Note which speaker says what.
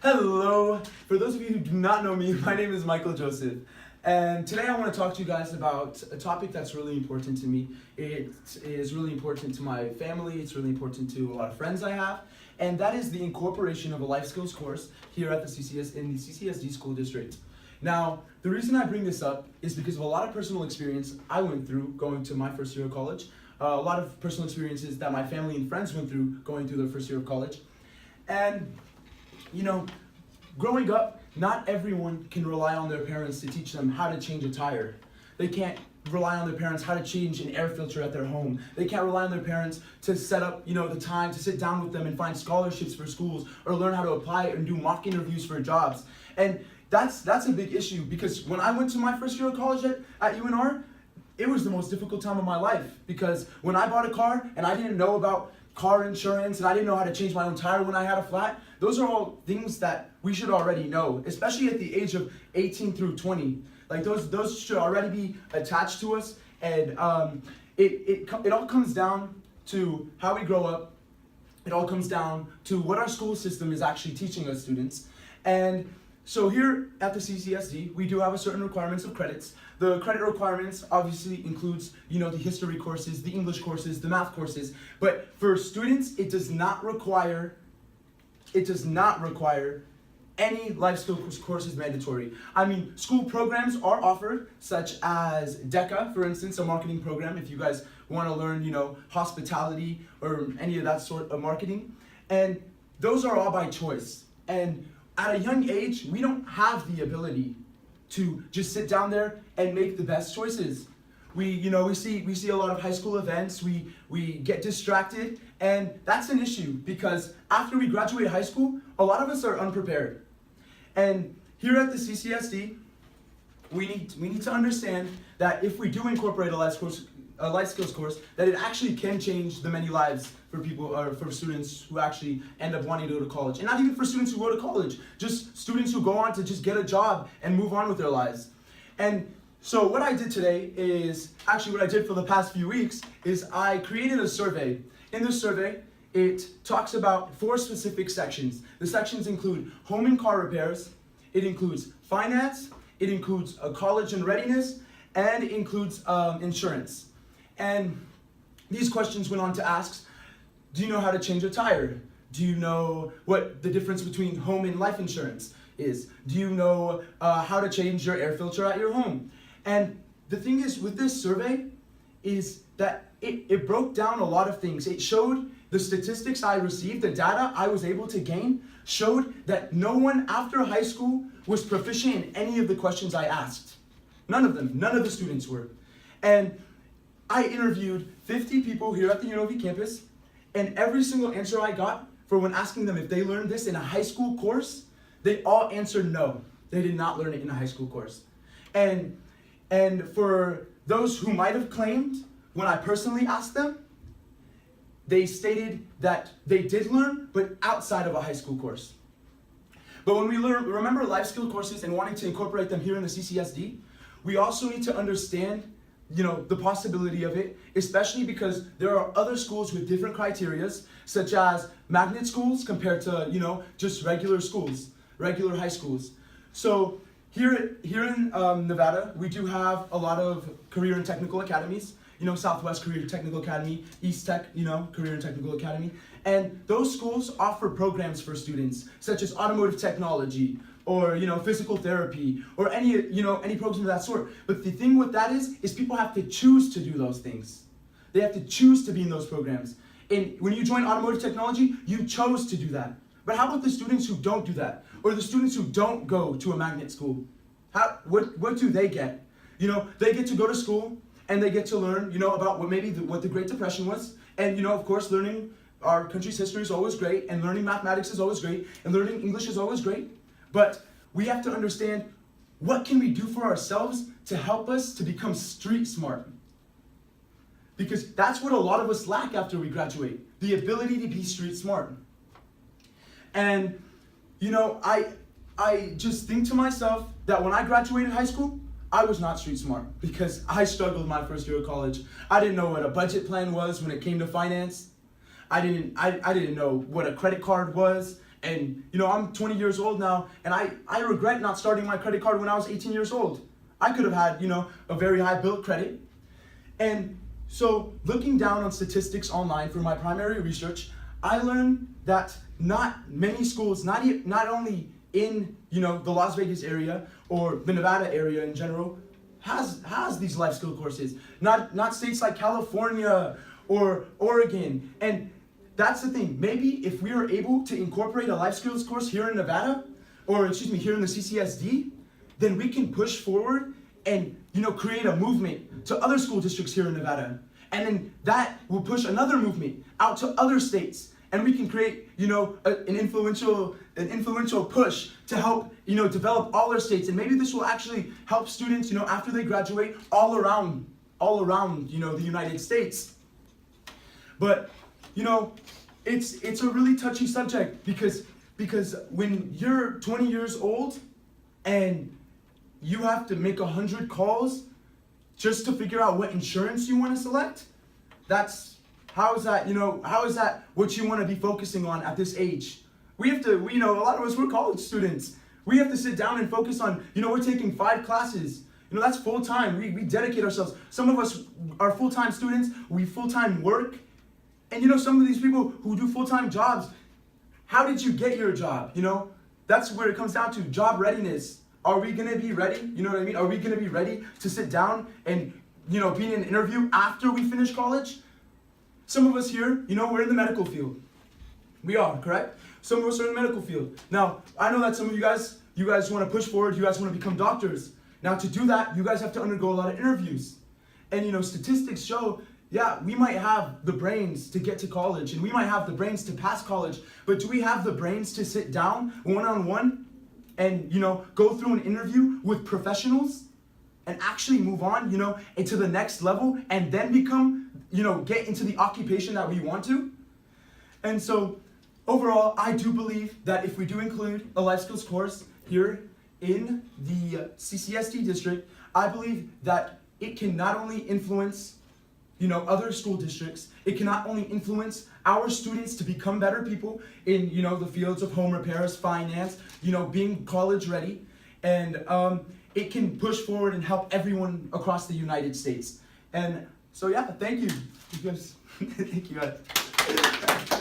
Speaker 1: Hello! For those of you who do not know me, my name is Michael Joseph. And today I want to talk to you guys about a topic that's really important to me. It is really important to my family, it's really important to a lot of friends I have, and that is the incorporation of a life skills course here at the CCSD school district. Now, the reason I bring this up is because of a lot of personal experience I went through going to my first year of college, a lot of personal experiences that my family and friends went through going through their first year of college. And growing up, not everyone can rely on their parents to teach them how to change a tire. They can't rely on their parents how to change an air filter at their home. They can't rely on their parents to set up, the time to sit down with them and find scholarships for schools or learn how to apply and do mock interviews for jobs. And that's a big issue, because when I went to my first year of college at UNR, it was the most difficult time of my life, because when I bought a car and I didn't know about car insurance and I didn't know how to change my own tire when I had a flat, those are all things that we should already know, especially at the age of 18 through 20. Like those should already be attached to us, and it all comes down to how we grow up. It all comes down to what our school system is actually teaching us students. And so here at the CCSD, we do have a certain requirements of credits. The credit requirements obviously includes, the history courses, the English courses, the math courses. But for students, it does not require any life skills courses mandatory. I mean, school programs are offered, such as DECA, for instance, a marketing program, if you guys want to learn, hospitality or any of that sort of marketing. And those are all by choice. And at a young age, we don't have the ability to just sit down there and make the best choices. We see a lot of high school events, we get distracted, and that's an issue, because after we graduate high school, a lot of us are unprepared. And here at the CCSD, we need to understand that if we do incorporate a life skills course, that it actually can change the many lives for people, or for students who actually end up wanting to go to college. And not even for students who go to college, just students who go on to just get a job and move on with their lives. And so what I did today is, actually what I did for the past few weeks, is I created a survey. In this survey, it talks about 4 specific sections. The sections include home and car repairs, it includes finance, it includes college and readiness, and it includes insurance. And these questions went on to ask, do you know how to change a tire? Do you know what the difference between home and life insurance is? Do you know how to change your air filter at your home? And the thing is with this survey is that it broke down a lot of things. It showed the statistics I received, the data I was able to gain, showed that no one after high school was proficient in any of the questions I asked. None of them, none of the students were. And I interviewed 50 people here at the UNLV campus, and every single answer I got for when asking them if they learned this in a high school course, they all answered no. They did not learn it in a high school course. And for those who might have claimed, when I personally asked them, they stated that they did learn, but outside of a high school course. But when we remember life skill courses and wanting to incorporate them here in the CCSD, we also need to understand the possibility of it, especially because there are other schools with different criterias, such as magnet schools compared to, just regular schools, regular high schools. So here in Nevada, we do have a lot of career and technical academies, Southwest Career Technical Academy, East Tech, Career and Technical Academy. And those schools offer programs for students, such as automotive technology, or physical therapy, or any program of that sort. But the thing with that is people have to choose to do those things. They have to choose to be in those programs. And when you join automotive technology, you chose to do that. But how about the students who don't do that, or the students who don't go to a magnet school? What do they get? They get to go to school and they get to learn, about what the Great Depression was, and of course, learning our country's history is always great, and learning mathematics is always great, and learning English is always great. But we have to understand, what can we do for ourselves to help us to become street smart? Because that's what a lot of us lack after we graduate, the ability to be street smart. And I just think to myself that when I graduated high school, I was not street smart, because I struggled my first year of college. I didn't know what a budget plan was when it came to finance. I didn't know what a credit card was. And, I'm 20 years old now, and I regret not starting my credit card when I was 18 years old. I could have had, a very high bill credit. And so looking down on statistics online for my primary research, I learned that not many schools, not only in, the Las Vegas area or the Nevada area in general, has these life skill courses. Not states like California or Oregon. And that's the thing. Maybe if we are able to incorporate a life skills course here in Nevada, or here in the CCSD, then we can push forward and create a movement to other school districts here in Nevada. And then that will push another movement out to other states. And we can create, an influential push to help, develop all our states. And maybe this will actually help students, after they graduate all around, the United States. But, it's a really touchy subject because when you're 20 years old and you have to make 100 calls just to figure out what insurance you want to select, how is that what you want to be focusing on at this age? We have to, a lot of us, we're college students. We have to sit down and focus on, we're taking 5 classes. That's full time. We dedicate ourselves. Some of us are full-time students. We full-time work. And some of these people who do full-time jobs, how did you get your job? That's where it comes down to job readiness. Are we gonna be ready? You know what I mean? Are we gonna be ready to sit down and, be in an interview after we finish college? Some of us here, we're in the medical field. We are, correct? Some of us are in the medical field. Now, I know that some of you guys want to push forward, you guys want to become doctors. Now, to do that, you guys have to undergo a lot of interviews. And, statistics show, yeah, we might have the brains to get to college, and we might have the brains to pass college, but do we have the brains to sit down one-on-one and, go through an interview with professionals and actually move on, into the next level and then become, get into the occupation that we want to? And so, overall, I do believe that if we do include a life skills course here in the CCSD district, I believe that it can not only influence, other school districts, it can not only influence our students to become better people in, the fields of home repairs, finance, being college ready, and it can push forward and help everyone across the United States. And so, yeah, thank you. Thank you guys.